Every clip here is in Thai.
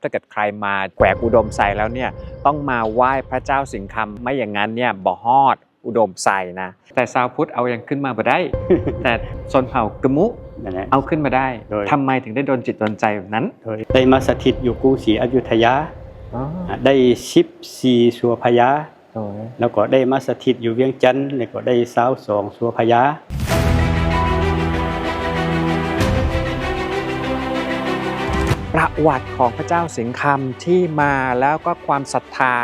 ถ้าเกิดใครมาแขวงอุดมไซแล้วเนี่ยต้องมาไหว้พระเจ้าสิงห์คำไม่อย่างนั้นเนี่ยบ่ฮอดอุดมไซนะแต่ชาวพุทธเอายังขึ้นมาบ่ได้ แต่ชนเผ่ากะมุเอาขึ้นมาได้ทำไมถึงได้โดนจิตโดนใจแบบนั้นได้มาสถิตอยู่กรุงศรีอยุธยาได้14สัวพญาแล้วก็ได้มาสถิตอยู่เวียงจันทร์แล้วก็ได้22สัวพญาประวัติของพระเจ้าสิงห์คำที่มาแล้วก็ความศรัทธา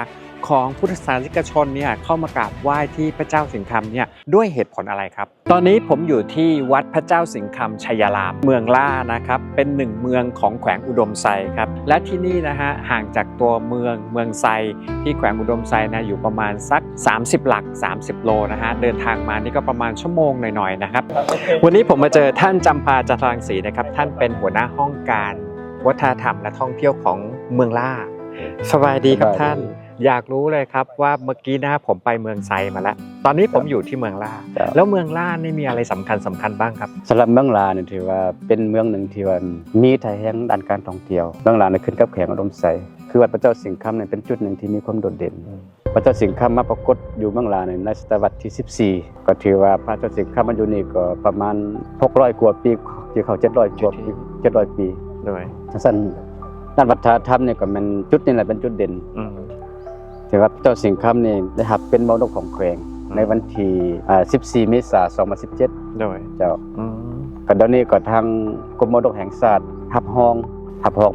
ของพุทธศาสนิกชนเนี่ยเข้ามากราบไหว้ที่พระเจ้าสิงห์คำเนี่ยด้วยเหตุผลอะไรครับตอนนี้ผมอยู่ที่วัดพระเจ้าสิงห์คำชัยรามเมืองล่านะครับเป็นหนึ่งเมืองของแขวงอุดมไซครับและที่นี่นะฮะห่างจากตัวเมืองไซที่แขวงอุดมไซนะอยู่ประมาณสัก30หลัก30โลนะฮะเดินทางมานี่ก็ประมาณชั่วโมงหน่อยๆนะครับวันนี้ผมมาเจอท่านจำปาจันทรังสีนะครับท่านเป็นหัวหน้าห้องการวัฒนธรรมและท่องเที่ยวของเมืองล่าสบายดีครับท่านอยากรู้เลยครับว่าเมื่อกี้นะผมไปเมืองไซมาแล้วตอนนี้ผมอยู่ที่เมืองล่าแล้วเมืองล่านี่มีอะไรสำคัญบ้างครับสำหรับเมืองล่าเนี่ยถือว่าเป็นเมืองหนึ่งที่ว่ามีไทยแห่งด้านการท่องเที่ยวเมืองล่าเนี่ยขึ้นกับแขวงอุดมไซคือวัดพระเจ้าสิงห์คำเนี่ยเป็นจุดหนึ่งที่มีความโดดเด่นพระเจ้าสิงห์คำมาปรากฏอยู่เมืองล่าในศตวรรษที่14ก็ถือว่าพระเจ้าสิงห์คำมาอยู่นี่ก็ประมาณ600กว่าปีที่เขา700กว่าปี700ปีด้วยสั้นด้านวัฒนธรรมเนี่ยก็มันจุดนี่แหละเป็นจุดเด่นถือว่าเจ้าสิงห์คำนี่ได้รับเป็นมรดกของแขวงในวันที่14เมษายน2017โดยเจ้าก็เดี๋ยวนี้ก็ทางกรมมรดกแห่งชาติหับห้อง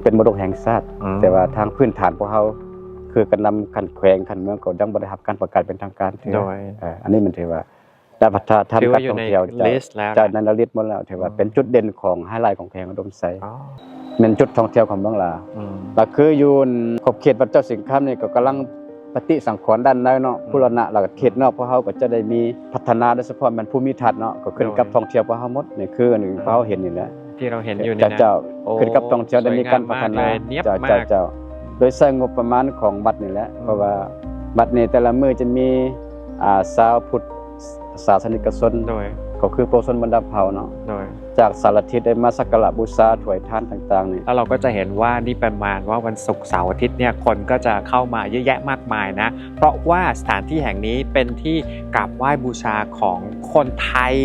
เป็นมรดกแห่งชาติแต่ว่าทางพื้นฐานพวกเขาคือการนำขันแขวงขันเมืองก็ยังบ่ได้รับการประกาศเป็นทางการโดยอันนี้มันถือว่าด้านวัฒนธรรมการท่องเที่ยวจากนั้นเราลิสต์หมดแล้วถือว่าเป็นจุดเด่นของไฮไลท์ของแขวงอุดมไซเป็นจุดท่องเที่ยวของเมืองลาวก็คืออยู่ขอบเขตวัดเจ้าสิงห์คำนี่ก็กำลังปฏิสังขรณ์ด้านในเนาะบูรณะแล้วก็เขตนอกพวกเขาก็จะได้มีพัฒนาโดยเฉพาะมันภูมิทัศน์เนาะก็ขึ้นกับท่องเที่ยวพวกเขาหมดนี่คืออันนึงพวกเขาเห็นนี่แหละที่เราเห็นอยู่นี่นะเจ้าขึ้นกับท่องเที่ยวได้มีการพัฒนาเจ้าโดยใช้งบประมาณของบัตรนี่แหละเพราะว่าบัตรนี่แต่ละมื้อจะมีชาวพุทธศาสนิกชนก็คือโปรชนบรรดาเผ่าเนาะจากสารทิศได้มาสักการะบูชาถวายทานต่างๆนี่แล้วเราก็จะเห็นว่านี่ประมาณว่าวันศุกร์เสาร์อาทิตย์เนี่ยคนก็จะเข้ามาเยอะแยะมากมายนะเพราะว่าสถานที่แห่งนี้เป็นที่กราบไหว้บูชาของคนไทย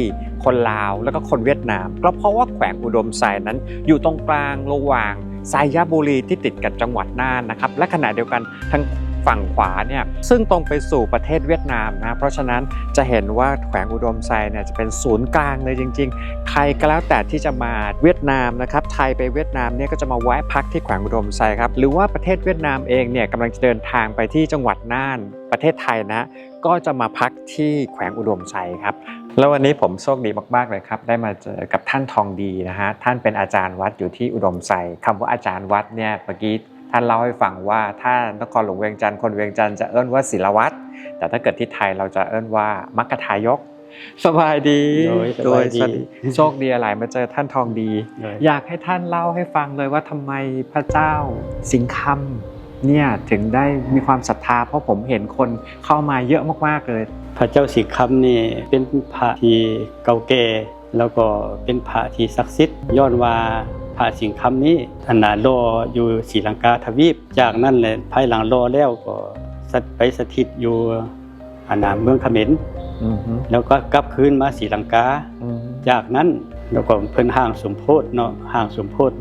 คนลาวแล้วก็คนเวียดนามก็เพราะว่าแขวงอุดมไซนั้นอยู่ตรงกลางระหว่างไซยบุรีที่ติดกับจังหวัดน่านนะครับและขณะเดียวกันทั้งฝั่งขวาเนี่ยซึ่งตรงไปสู่ประเทศเวียดนามนะเพราะฉะนั้นจะเห็นว่าแขวงอุดมไซเนี่ยจะเป็นศูนย์กลางเลยจริงๆใครก็แล้วแต่ที่จะมาเวียดนามนะครับไทยไปเวียดนามเนี่ยก็จะมาแวะพักที่แขวงอุดมไซครับหรือว่าประเทศเวียดนามเองเนี่ยกำลังจะเดินทางไปที่จังหวัดน่านประเทศไทยนะก็จะมาพักที่แขวงอุดมไซครับแล้ววันนี้ผมโชคดีมากๆเลยครับได้มาเจอกับท่านทองดีนะฮะท่านเป็นอาจารย์วัดอยู่ที่อุดมไซคำว่าอาจารย์วัดเนี่ยเมื่อกี้ท่านเล่าให้ฟังว่าถ้านครหลวงเวียงจันทร์คนเวียงจันทร์จะเอิ้นว่าศิลวัตรแต่ถ้าเกิดที่ไทยเราจะเอิ้นว่ามัคคทายกสบายดีโดยโชคดีอะไรมาเจอท่านทองดีอยากให้ท่านเล่าให้ฟังเลยว่าทำไมพระเจ้าสิงห์คำเนี่ยถึงได้มีความศรัทธาเพราะผมเห็นคนเข้ามาเยอะมากๆเลยพระเจ้าสิงห์คำนี่เป็นพระที่เก่าแก่แล้วก็เป็นพระที่ศักดิ์สิทธิ์ย้อนว่าพระสิงห์คำนี้รออยู่ศรีลังกาทวีปจากนั้นเลยภายหลังรอแล้วก็ไปสถิตอยู่เมืองเขมรแล้วก็กลับคืนมาศรีลังกาจากนั้นแล้วก็เพิ่นห้างสมโพธิเนาะห้างสมโพธิ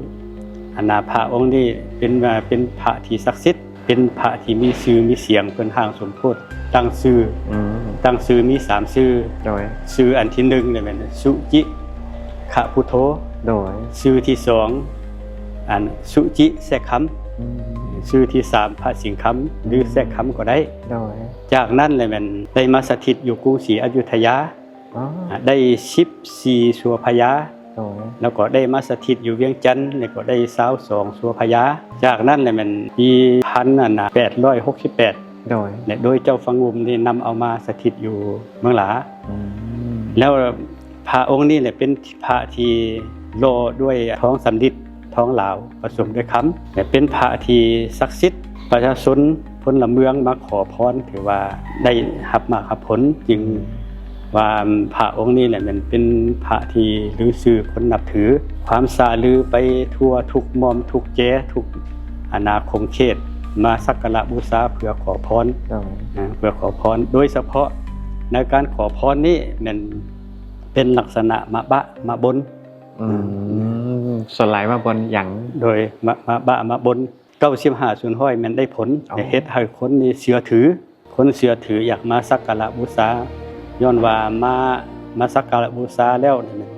พระองค์นี้เป็นพระที่ศักดิ์สิทธิ์เป็นพระที่มีชื่อมีเสียงเพิ่นห้างสมโพธิตั้งชื่อมี3ชื่อโดยชื่ออันที่1เนี่ยเป็นสุจิขะพุทโธโดยชื่อที่2สุจิแสกคำชื่อที่3พระสิงห์คำหรือแสกคำก็ได้โดยจากนั้นเลยมันได้มาสถิตอยู่กรุงศรีอยุธยาได้14สัวพญาแล้วก็ได้มาสถิตอยู่เวียงจันทร์แล้วก็ได้22สัวพญาจากนั้นเลยมันปี1868โดยเจ้าฟังงุมนี่นำเอามาสถิตอยู่เมืองหลาแล้วพระองค์นี้เนี่ยเป็นพระที่โลด้วยท้องสำริดท้องหลาวผสมด้วยคำแต่เป็นพระที่ศักดิ์สิทธิ์ประชาชนพลเมืองมาขอพรถือว่าได้รับมากรับผลจึงว่าพระองค์นี้แหละมันเป็นพระที่ลือชื่อคนนับถือความสาลือไปทั่วทุกมอมทุกแจทุก อาณาคมเขตมาสักการะบูชาเพื่อขอพร โดย เพื่อขอพรโดยเฉพาะในการขอพรนี้มันเป็นลักษณะมาบะมาบน ส่วนหลายมาบนอย่าง โดยมาบะมาบน95ส่วนห้อยมันได้ผล อ๋อ เฮ็ดให้คนนี่เชื่อถือคนเชื่อถืออยากมาสักการะบูชาย้อนว่ามาสักการะบูชาแล้วนี่มัน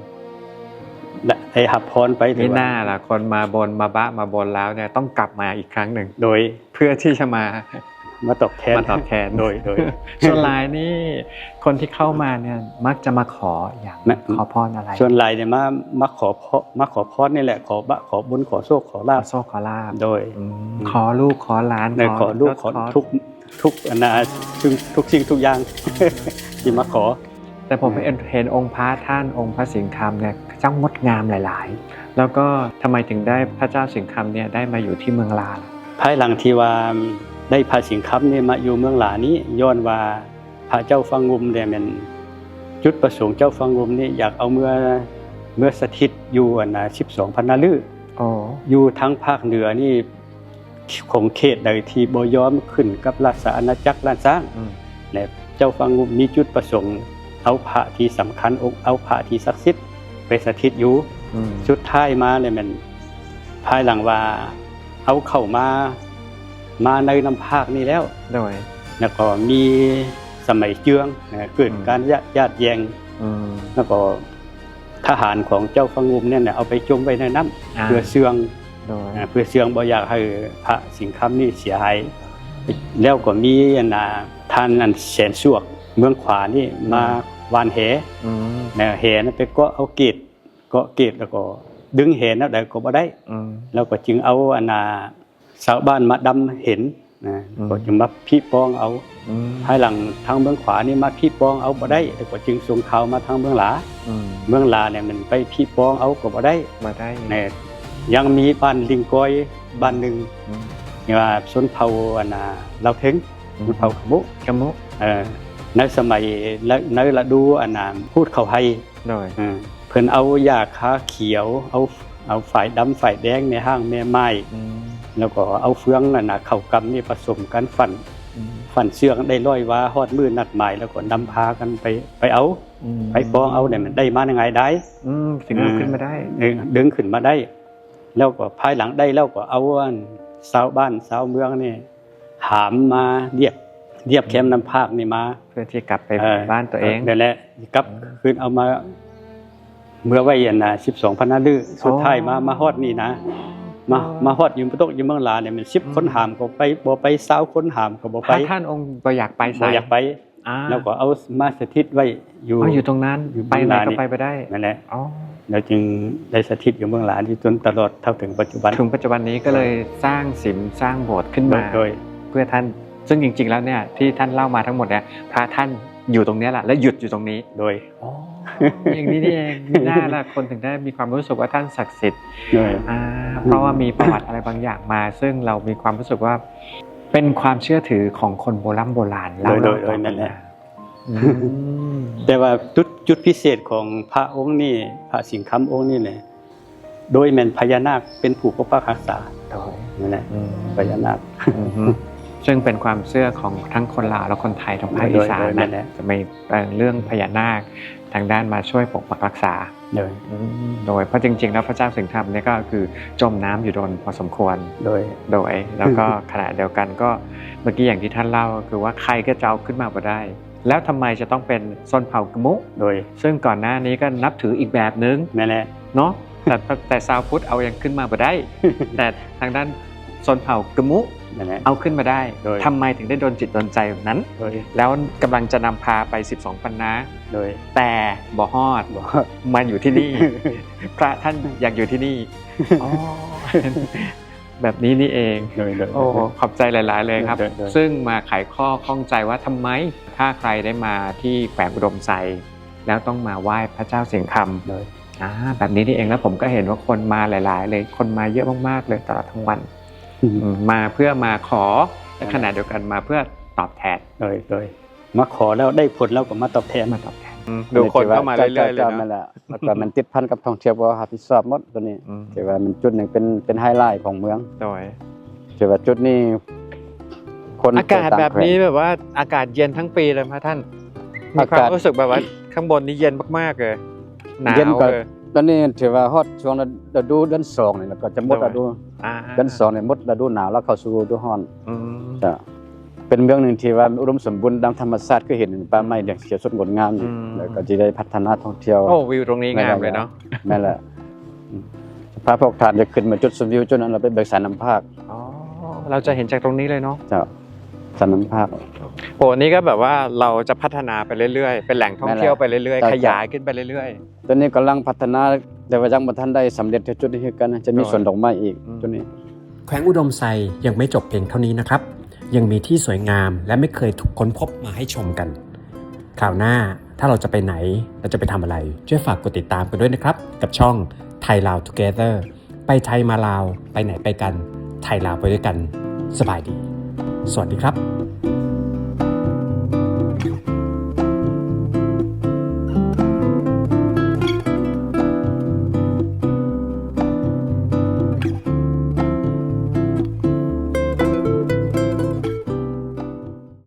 ได้รับพรไปหรื ไม่ อว่า น่าล่ะคนมาบนมาบะมาบนแล้วเนี่ยต้องกลับมาอีกครั้งหนึ่ง โดย เพื่อที่จะมา ตอบแทน มาตอบแทน โดย ส่วนหลายนี่คนที่เข้ามาเนี่ยมักจะมาขออย่าง แม่ ขอพรอะไร ส่วนหลายเนี่ยมาขอพรนี่แหละขอบุญขอโชคขอลา ข ภ อโชคขอลาภ โดย ขอลูกขอหลาน ในขอลูกขอทุกอนาทุกสิ่งทุกอย่าง ที่มาขอ แต่ผมเห็นองค์พระท่านองค์พระสิงห์คำเนี่ยเจ้างดงามหลายๆ แล้วก็ทำไมถึงได้พระเจ้าสิงห์คำเนี่ยได้มาอยู่ที่เมืองลาล่ะ ภายหลังที่ว่าได้พระสิงห์คำนี่มาอยู่เมืองหลานี้ย้อนว่าพระเจ้าฟังงุมเนี่ยมันจุดประสงค์เจ้าฟังงุมนี่อยากเอาเมื่อสถิตอยู่12 พรรณฤกษ์ อ๋อ อยู่ทั้งภาคเหนือนี่ของเขตใดที่บ่ยอมขึ้นกับราชอาณาจักรล้านช้างและเจ้าฟังงุมมีจุดประสงค์เอาพระที่สำคัญเอาพระที่ศักดิ์สิทธิ์ไปสถิตอยู่สุดท้ายมาเลยมันภายหลังว่าเอาเข้ามาในน้ำภาคนี้แล้ว โดย แล้วก็มีสมัยเจืองเกิดการญาติแยงแล้วก็ทหารของเจ้าฟังงุมเนี่ยเอาไปจมไว้ในน้ำเพื่อเชืองบ่อยากให้พระสิงห์คำนี่เสียหายแล้วก็มีท่านแสนสวกเมืองขวานี่มาวานแหแหนั้นไปเกาะเอาเกตแล้วก็ดึงแหนั้นได้ก็บ่ได้แล้วก็จึงเอาชาวบ้านมาดำเห็นก็จึงมาพี่ป้องเอาภายหลังทางเมืองขวานี่มาพี่ป้องเอาบ่ได้แล้วก็จึงส่งข่าวมาทางเมืองหลาเมืองหลาเนี่ยมันไปพี่ป้องเอาก็บ่ได้เนี่ยยังมีบ้านลิงกอยบ้านหนึ่งว่าชนเผ่าเราถึงชนเผ่าขมุในสมัยในฤดูพูดเข้าให้เพิ่นเอายาคาเขียวเอาฝ่ายดำฝ่ายแดงในห้างแม่ไม้แล้วก็เอาเฟืองเข้ากำนี่ผสมกันฝันเชือกได้ร้อยว่าฮอดมือนัดหมายแล้วก็นำพากันไปเอาไปป้องเอาเนี่ยมันได้มายังไงได้ถึงเอาขึ้นมาได้ดึงขึ้นมาได้แล้วก็ภายหลังได้แล้วก็เอาชาวบ้านชาวเมืองนี่หามมาเรียบแคมป์น้ำภาคนี่มาเพื่อที่กลับไปบ้านตัวเองนั่นแหละกลับคืนเอามาเมื่อไว้12 พรรณฤกษ์สุดท้ายมาฮอดนี่นะมาฮอดอยู่บ่ตกอยู่เมืองลาเนี่ยมัน10 คนหามก็ไปบ่ไป20 คนหามก็บ่ไปท่านองค์บ่อยากไปบ่อยากไปแล้วก็เอามาสถิตไว้อยู่ตรงนั้นไปไหนก็ไปได้นั่นแหละแล้วจึงได้สถิตอยู่เมืองลาที่จนตลอดเท่าถึงปัจจุบันนี้ก็เลยสร้างศิลป์สร้างโบสถ์ขึ้นมาเพื่อท่านซึ่งจริงๆแล้วเนี่ยที่ท่านเล่ามาทั้งหมดเนี่ยพระท่านอยู่ตรงนี้แหละและหยุดอยู่ตรงนี้โดยอย่างนี้นี่เองมีหน้าละคนถึงได้มีความรู้สึกว่าท่านศักดิ์สิทธิ์เพราะว่ามีประวัติอะไรบางอย่างมาซึ่งเรามีความรู้สึกว่าเป็นความเชื่อถือของคนโบราณเล่านั่นแหละแต่ว่าจุดพิเศษของพระองค์นี่พระสิงห์คำองค์นี่เนี่ยโดยแม่นพญานาคเป็นผู้ปกปักรักษานั่นแหละพญานาคซึ่งเป็นความเชื่อของทั้งคนลาวและคนไทยทางภาคอีสานนะจะมีเรื่องพญานาคทางด้านมาช่วยปกปักรักษาโดยเพราะจริงๆแล้วพระเจ้าสิงห์คำเนี่ยก็คือจมน้ำอยู่โดนพอสมควรโดยแล้วก็ขณะเดียวกันก็เมื่อกี้อย่างที่ท่านเล่าคือว่าใครก็จะเอาขึ้นมาบ่ได้แล้วทำไมจะต้องเป็นชนเผ่ากะมุซึ่งก่อนหน้านี้ก็นับถืออีกแบบนึงนั่นแหละเนาะแต่ชาวพุทธเอายังขึ้นมาบ่ได้แต่ทางด้านชนเผ่ากะมุเอาขึ้นมาได้ทำไมถึงได้โดนจิตโดนใจแบบนั้นแล้วกำลังจะนำพาไป12 ปันนาแต่บ่ฮอดมาอยู่ที่นี่พระท่านอยากอยู่ที่นี่แบบนี้นี่เองโอ้ขอบใจหลายๆเลยครับซึ่งมาไขข้อข้องใจว่าทำไมถ้าใครได้มาที่แขวงอุดมไซแล้วต้องมาไหว้พระเจ้าสิงห์คำแบบนี้นี่เองแล้วผมก็เห็นว่าคนมาหลายๆเลยคนมาเยอะมากๆเลยตลอดทั้งวันมาเพื่อมาขอและขณะเดียวกันมาเพื่อตอบแทนโดยมาขอแล้วได้ผลแล้วก็มาตอบแทนดูคนเข้ามาเรื่อยๆเลยนะแต่มันติดพันกับท่องเที่ยวบ่รับผิดชอบหมดตัวนี้แต่ว่ามันจุดหนึ่งเป็นไฮไลท์ของเมืองโดย ถือว่าจุดนี้คน อากาศแบบนี้แบบว่าอากาศเย็นทั้งปีเลยพระท่านมีความรู้สึกแบบว่าข้างบนนี้เย็นมากๆเลยหนาว เย็นก็ เลย ตอนนี้ถือว่าฮอตช่วงฤดูเดือน2นี่แล้วก็จะหมดฤดู อ่า เดือน2เนี่ยหมดฤดูหนาวแล้วเข้าสู่ฤดูร้อน อืม จะเป็นเมืองหนึ่งที่ว่าอุดมสมบูรณ์ตามธรรมชาติก็เห็นป่าไม้แดงเขียวสดงดงามอยู่แล้วก็จะได้พัฒนาท่องเที่ยว โอ้วิวตรงนี้งามเลยเนาะ แม่นแหละพระพวกทานจะขึ้นมาจุดชมวิวจุดนั้นเราไปเบิกสารน้ำภาค อ๋อเราจะเห็นจากตรงนี้เลยเนาะ เจ้าสารน้ำภาค โหนี่ก็แบบว่าเราจะพัฒนาไปเรื่อยๆเป็นแหล่งท่องเที่ยวไปเรื่อย ใช่ ๆขยายขึ้นไปเรื่อย ตอนนี้กำลังพัฒนาแต่ว่ายังบ่ทันได้สำเร็จที่จุดนี้คือกันจะมีสวนดอกไม้อีกจุดนี้ แขวงอุดมไซยังไม่จบเพียงเท่านี้นะครับ ยังมีที่สวยงามและไม่เคยถูกค้นพบมาให้ชมกัน คราวหน้าถ้าเราจะไปไหนเราจะไปทำอะไรช่วยฝากกดติดตามกันด้วยนะครับ กับช่องไทยลาว Together ไปไทยมาลาวไปไหนไปกันไทยลาวไปด้วยกันสบายดี สวัสดีครับ